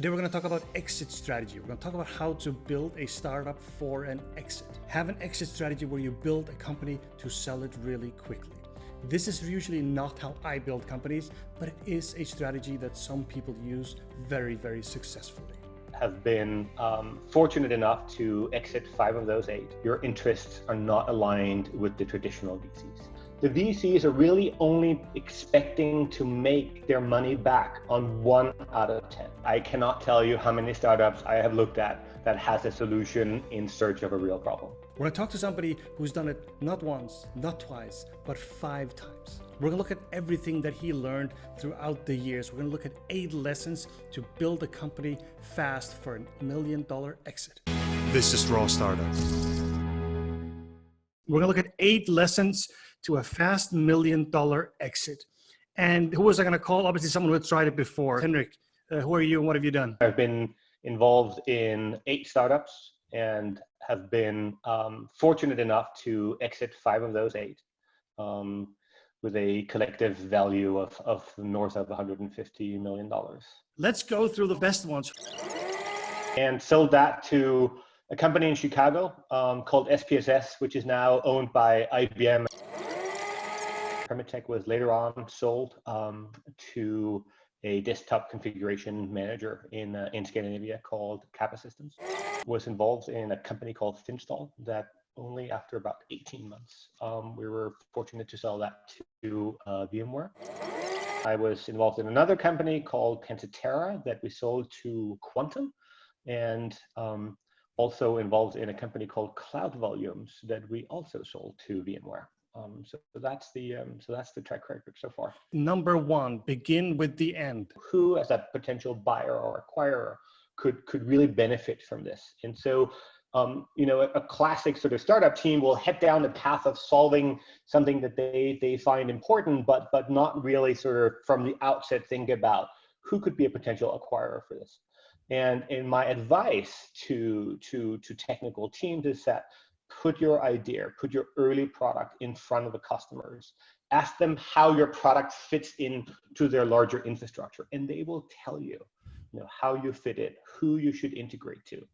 Today we're going to talk about exit strategy. We're going to talk about how to build a startup for an exit. Have an exit strategy where you build a company to sell it really quickly. This is usually not how I build companies, but it is a strategy that some people use very, very successfully. Have been fortunate enough to exit 5 of those 8. Your interests are not aligned with the traditional VCs. The VCs are really only expecting to make their money back on 1 out of 10. I cannot tell you how many startups I have looked at that has a solution in search of a real problem. We're going to talk to somebody who's done it not once, not twice, but 5 times. We're going to look at everything that he learned throughout the years. We're going to look at 8 lessons to build a company fast for $1 million exit. This is Raw Startup. We're going to look at 8 lessons to a fast $1 million exit. And who was I going to call? Obviously someone who had tried it before. Henrik, who are you and what have you done? I've been involved in 8 startups and have been fortunate enough to exit 5 of those 8 with a collective value of north of $150 million. Let's go through the best ones. And sold that to a company in Chicago called SPSS, which is now owned by IBM. Permitech was later on sold to a desktop configuration manager in Scandinavia called Kappa Systems. Was involved in a company called Finstall that only after about 18 months, we were fortunate to sell that to VMWare. I was involved in another company called Pantera that we sold to Quantum, and also involved in a company called Cloud Volumes that we also sold to VMware. So that's the track record so far. Number 1, begin with the end. Who, as a potential buyer or acquirer, could really benefit from this? And so, a classic sort of startup team will head down the path of solving something that they find important, but not really sort of from the outset think about who could be a potential acquirer for this. And in my advice to technical teams is that put your idea, put your early product in front of the customers. Ask them how your product fits into their larger infrastructure, and they will tell you, how you fit it, who you should integrate to.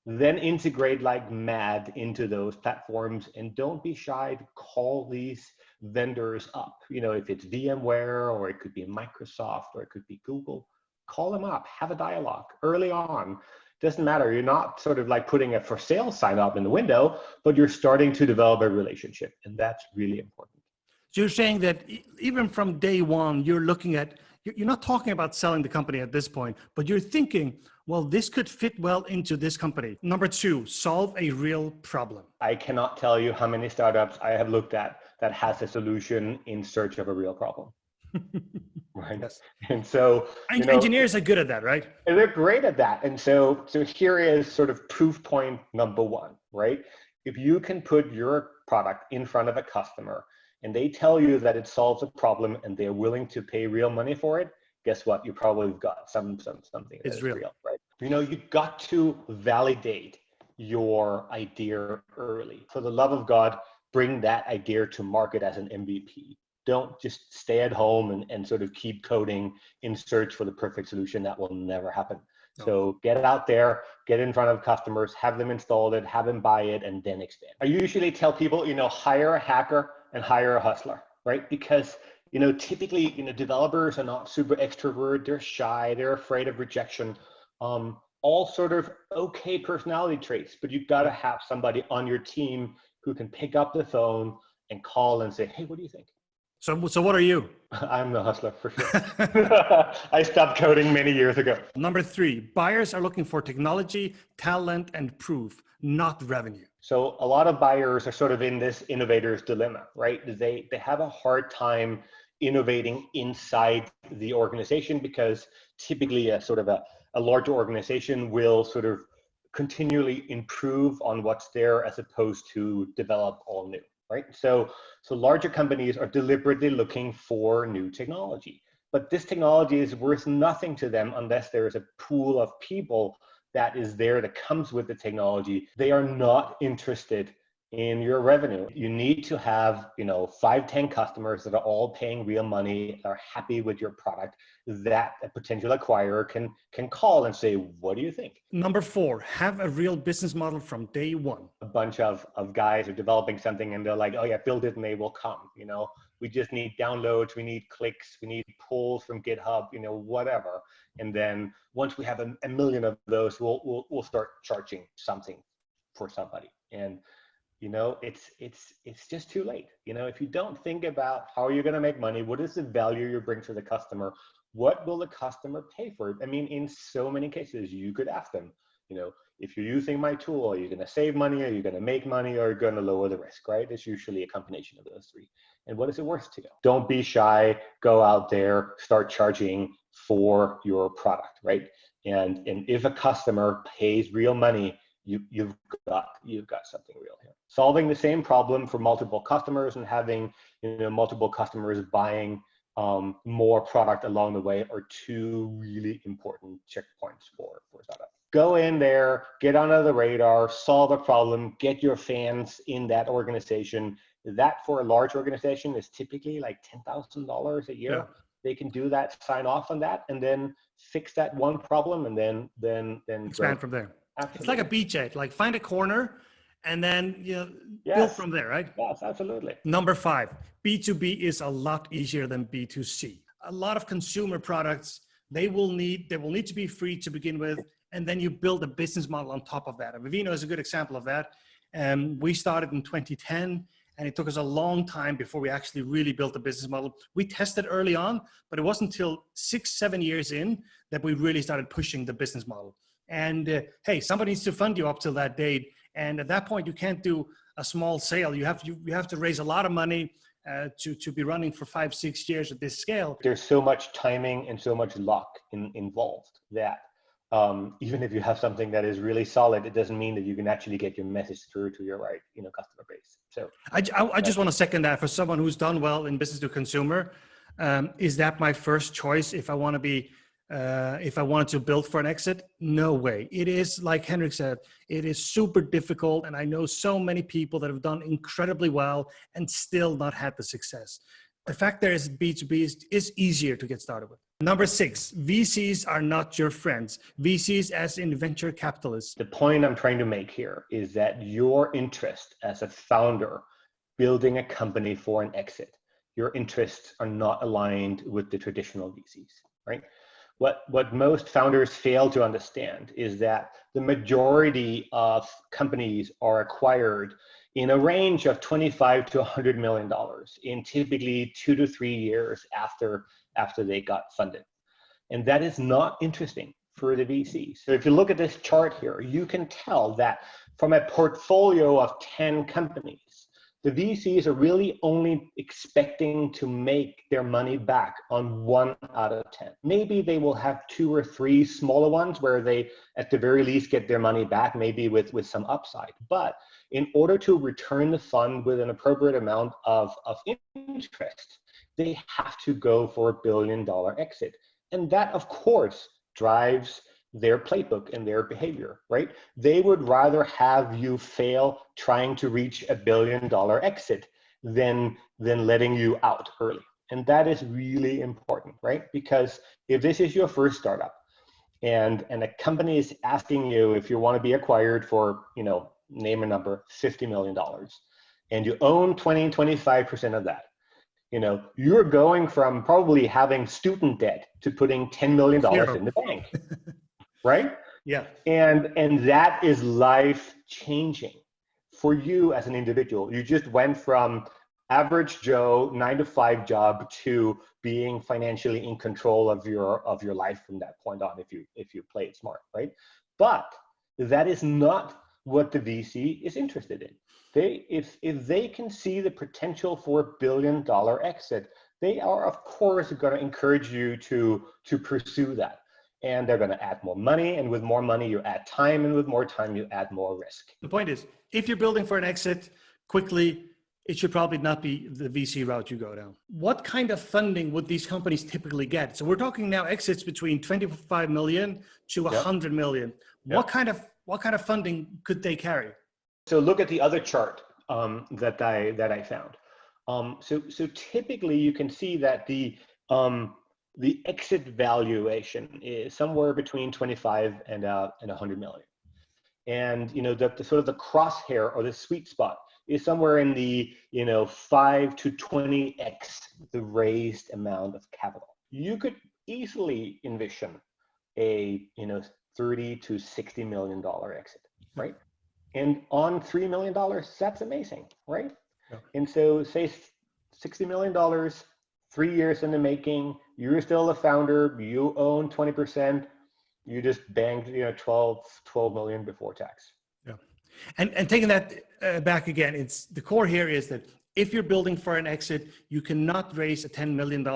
Then integrate like mad into those platforms, and don't be shy to call these vendors up. If it's VMware, or it could be Microsoft, or it could be Google, call them up, have a dialogue early on. Doesn't matter. You're not sort of like putting a for sale sign up in the window, but you're starting to develop a relationship, and that's really important. So you're saying that even from day one, you're not talking about selling the company at this point, but you're thinking, well, this could fit well into this company. Number 2, solve a real problem. I cannot tell you how many startups I have looked at that has a solution in search of a real problem. Right. Yes. And so engineers are good at that, right? And they're great at that. And so here is sort of proof point number 1, right? If you can put your product in front of a customer and they tell you that it solves a problem and they're willing to pay real money for it, guess what? You probably got something that is real, right? You've got to validate your idea early. For the love of God, bring that idea to market as an MVP. Don't just stay at home and sort of keep coding in search for the perfect solution. That will never happen. No. So get it out there, get in front of customers, have them install it, have them buy it, and then expand. I usually tell people, hire a hacker and hire a hustler, right? Because, typically, developers are not super extrovert, they're shy, they're afraid of rejection, all sort of okay personality traits, but you've got to have somebody on your team who can pick up the phone and call and say, hey, what do you think? So what are you? I'm the hustler for sure. I stopped coding many years ago. Number 3, buyers are looking for technology, talent, and proof, not revenue. So a lot of buyers are sort of in this innovator's dilemma, right? They have a hard time innovating inside the organization because typically a larger organization will sort of continually improve on what's there as opposed to develop all new. Right? So larger companies are deliberately looking for new technology, but this technology is worth nothing to them unless there is a pool of people that is there that comes with the technology. They are not interested in your revenue. You need to have, 5, 10 customers that are all paying real money, are happy with your product, that a potential acquirer can call and say, what do you think? Number 4, have a real business model from day one. A bunch of guys are developing something and they're like, oh yeah, build it and they will come. We just need downloads, we need clicks, we need pulls from GitHub, whatever. And then once we have a million of those, we'll start charging something for somebody. And it's just too late. If you don't think about how you're going to make money, what is the value you bring to the customer? What will the customer pay for it? I mean, in so many cases, you could ask them, if you're using my tool, are you going to save money? Are you going to make money? Or are you going to lower the risk, right? It's usually a combination of those three. And what is it worth to you? Don't be shy. Go out there, start charging for your product, right? And if a customer pays real money, you've got something real here. Solving the same problem for multiple customers and having multiple customers buying more product along the way are two really important checkpoints for startup. Go in there, get under the radar, solve a problem, get your fans in that organization. That for a large organization is typically like $10,000 a year. Yeah. They can do that, sign off on that, and then fix that one problem, and then expand from there. Absolutely. It's like a beachhead, like find a corner and then Yes. build from there, right? Yes, absolutely. Number 5, B2B is a lot easier than B2C. A lot of consumer products, they will need to be free to begin with, and then you build a business model on top of that. And Vivino is a good example of that. We started in 2010, and it took us a long time before we actually really built a business model. We tested early on, but it wasn't until 6-7 years in that we really started pushing the business model. And hey, somebody needs to fund you up till that date. And at that point, you can't do a small sale. You have to raise a lot of money to be running for 5-6 years at this scale. There's so much timing and so much luck involved that even if you have something that is really solid, it doesn't mean that you can actually get your message through to your right customer base. So I just want to second that for someone who's done well in business to consumer. Is that my first choice if I want to be if I wanted to build for an exit? No way. It is, like Henrik said, it is super difficult. And I know so many people that have done incredibly well and still not had the success. The fact there is B2B is easier to get started with. Number 6, VCs are not your friends. VCs as in venture capitalists. The point I'm trying to make here is that your interest as a founder building a company for an exit, your interests are not aligned with the traditional VCs, right? What most founders fail to understand is that the majority of companies are acquired in a range of $25 to $100 million in typically 2 to 3 years after they got funded. And that is not interesting for the VCs. So if you look at this chart here, you can tell that from a portfolio of 10 companies, the VCs are really only expecting to make their money back on 1 out of 10. Maybe they will have 2 or 3 smaller ones where they, at the very least, get their money back, maybe with some upside. But in order to return the fund with an appropriate amount of interest, they have to go for a $1 billion exit. And that, of course, drives their playbook and their behavior, right? They would rather have you fail trying to reach a $1 billion exit than letting you out early. And that is really important, right? Because if this is your first startup and a company is asking you if you want to be acquired for, name a number, $50 million, and you own 25% of that, you're going from probably having student debt to putting $10 million in the bank. Right? Yeah. And that is life changing for you as an individual. You just went from average Joe 9-to-5 job to being financially in control of your life from that point on if you play it smart, right? But that is not what the VC is interested in. If they can see the potential for a $1 billion exit, they are of course going to encourage you to pursue that. And they're going to add more money, and with more money you add time, and with more time you add more risk. The point is, if you're building for an exit quickly, it should probably not be the VC route you go down. What kind of funding would these companies typically get? So we're talking now exits between 25 million to 100 million. What kind of funding could they carry? So look at the other chart. that I found. So typically you can see that the exit valuation is somewhere between 25 and 100 million. And the sort of the crosshair or the sweet spot is somewhere in the 5 to 20x the raised amount of capital. You could easily envision a 30 to 60 million dollar exit, right? And on $3 million, that's amazing, right? Yeah. And so say $60 million, 3 years in the making, you're still the founder, you own 20%, you just banged 12 million before tax. Yeah. And taking that back again, it's the core here is that if you're building for an exit, you cannot raise a $10 million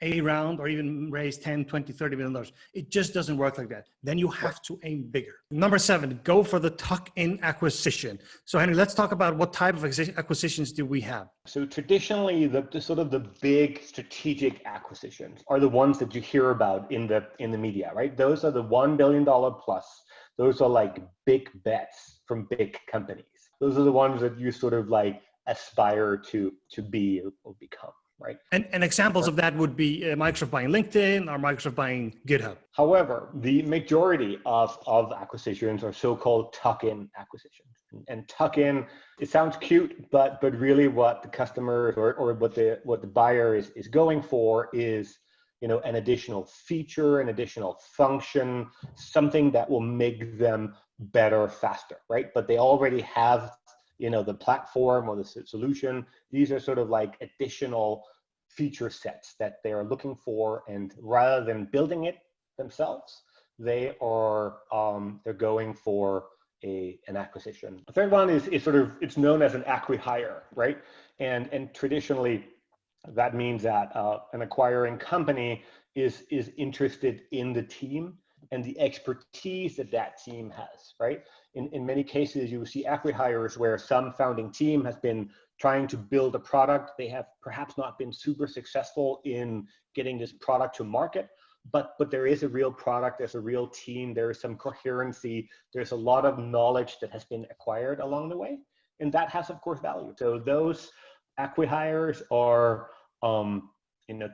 A round or even raise 10, 20, $30 million. It just doesn't work like that. Then you have to aim bigger. Number 7, go for the tuck-in acquisition. So Henry, let's talk about what type of acquisitions do we have? So traditionally, the sort of the big strategic acquisitions are the ones that you hear about in the media, right? Those are the $1 billion plus. Those are like big bets from big companies. Those are the ones that you sort of like aspire to be or become. Right. And examples of that would be Microsoft buying LinkedIn or Microsoft buying GitHub. However, the majority of acquisitions are so-called tuck-in acquisitions. And tuck-in, it sounds cute, but really what the customer or what the buyer is going for is an additional feature, an additional function, something that will make them better faster, right? But they already have the platform or the solution. These are sort of like additional feature sets that they are looking for, and rather than building it themselves, they're going for an acquisition. The third one is it's known as an acqui-hire, right? And traditionally, that means that an acquiring company is interested in the team and the expertise that team has, right? In many cases, you will see acqui-hires where some founding team has been trying to build a product. They have perhaps not been super successful in getting this product to market, but there is a real product, there's a real team, there is some coherency, there's a lot of knowledge that has been acquired along the way, and that has, of course, value. So those acqui-hires are,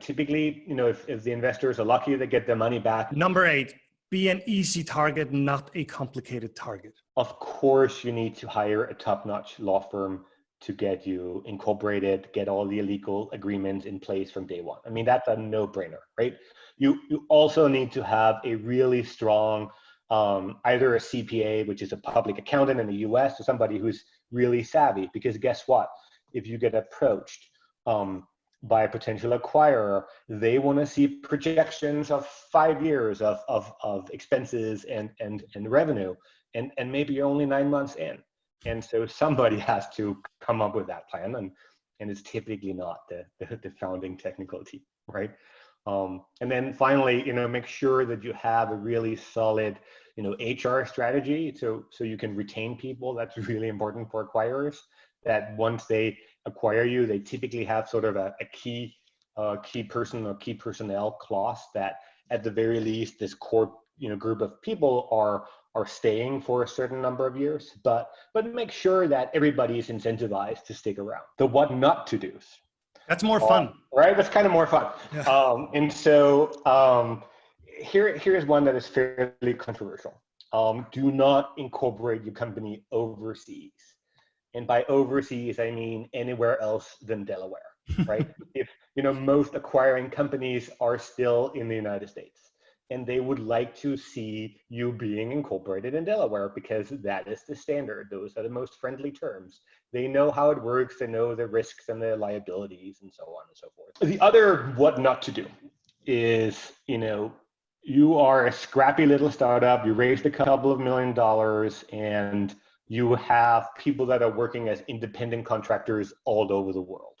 typically, if the investors are lucky, they get their money back. Number 8. Be an easy target, not a complicated target. Of course, you need to hire a top-notch law firm to get you incorporated, get all the legal agreements in place from day one. I mean, that's a no-brainer, right? You also need to have a really strong, either a CPA, which is a public accountant in the US, or somebody who's really savvy, because guess what? If you get approached by a potential acquirer, they want to see projections of 5 years of expenses and revenue, and maybe you're only 9 months in. And so somebody has to come up with that plan, and it's typically not the founding technical team, right? And then finally, make sure that you have a really solid, HR strategy, so you can retain people. That's really important for acquirers, that once they acquire you, they typically have sort of a key person or key personnel clause that at the very least this core group of people are staying for a certain number of years, but make sure that everybody is incentivized to stick around. The what not to do's. That's more fun, right? That's kind of more fun. Yeah. And so here's one that is fairly controversial. Do not incorporate your company overseas. And by overseas, I mean anywhere else than Delaware, right? If most acquiring companies are still in the United States, and they would like to see you being incorporated in Delaware because that is the standard. Those are the most friendly terms. They know how it works. They know the risks and the liabilities and so on and so forth. The other what not to do is, you are a scrappy little startup. You raised a couple of $1 million and you have people that are working as independent contractors all over the world.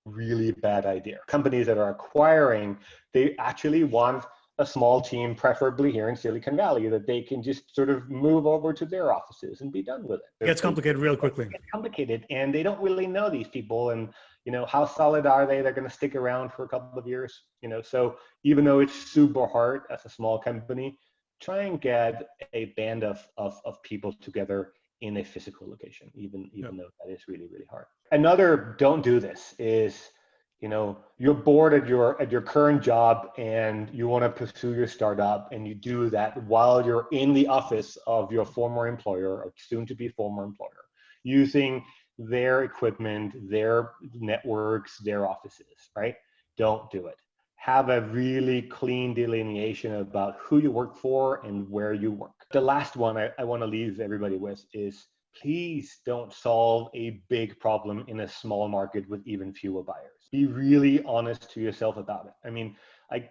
Really bad idea. Companies that are acquiring, they actually want a small team, preferably here in Silicon Valley, that they can just sort of move over to their offices and be done with it. It gets complicated real quickly. It gets complicated, and they don't really know these people, and how solid are they? They're going to stick around for a couple of years. So even though it's super hard as a small company, try and get a band of people together in a physical location, even though that is really, really hard. Another don't do this is, you're bored at your current job and you want to pursue your startup, and you do that while you're in the office of your former employer or soon to be former employer, using their equipment, their networks, their offices, right? Don't do it. Have a really clean delineation about who you work for and where you work. The last one I want to leave everybody with is, please don't solve a big problem in a small market with even fewer buyers. Be really honest to yourself about it. I mean,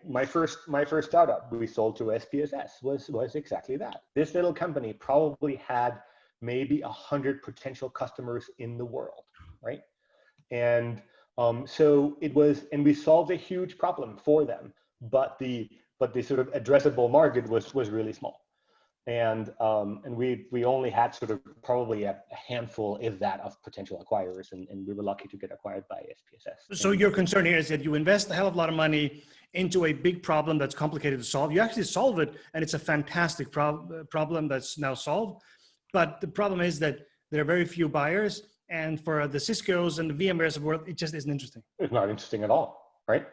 my first startup we sold to SPSS was exactly that. This little company probably had maybe 100 potential customers in the world, right? And so it was, and we solved a huge problem for them, but the sort of addressable market was really small. And we only had sort of probably a handful, if that, of potential acquirers, and we were lucky to get acquired by SPSS. So your concern here is that you invest a hell of a lot of money into a big problem that's complicated to solve. You actually solve it, and it's a fantastic problem that's now solved. But the problem is that there are very few buyers, and for the Ciscos and the VMwares of the world, it just isn't interesting. It's not interesting at all, right?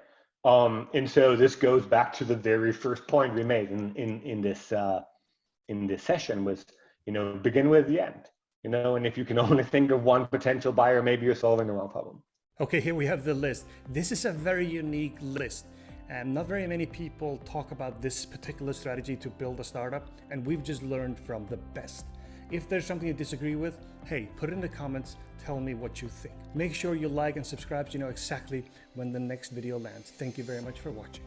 And so this goes back to the very first point we made in this session was, begin with the end, and if you can only think of one potential buyer, maybe you're solving the wrong problem. Okay, here we have the list. This is a very unique list, and not very many people talk about this particular strategy to build a startup, and we've just learned from the best. If there's something you disagree with, hey, put it in the comments, tell me what you think. Make sure you like and subscribe so you know exactly when the next video lands. Thank you very much for watching.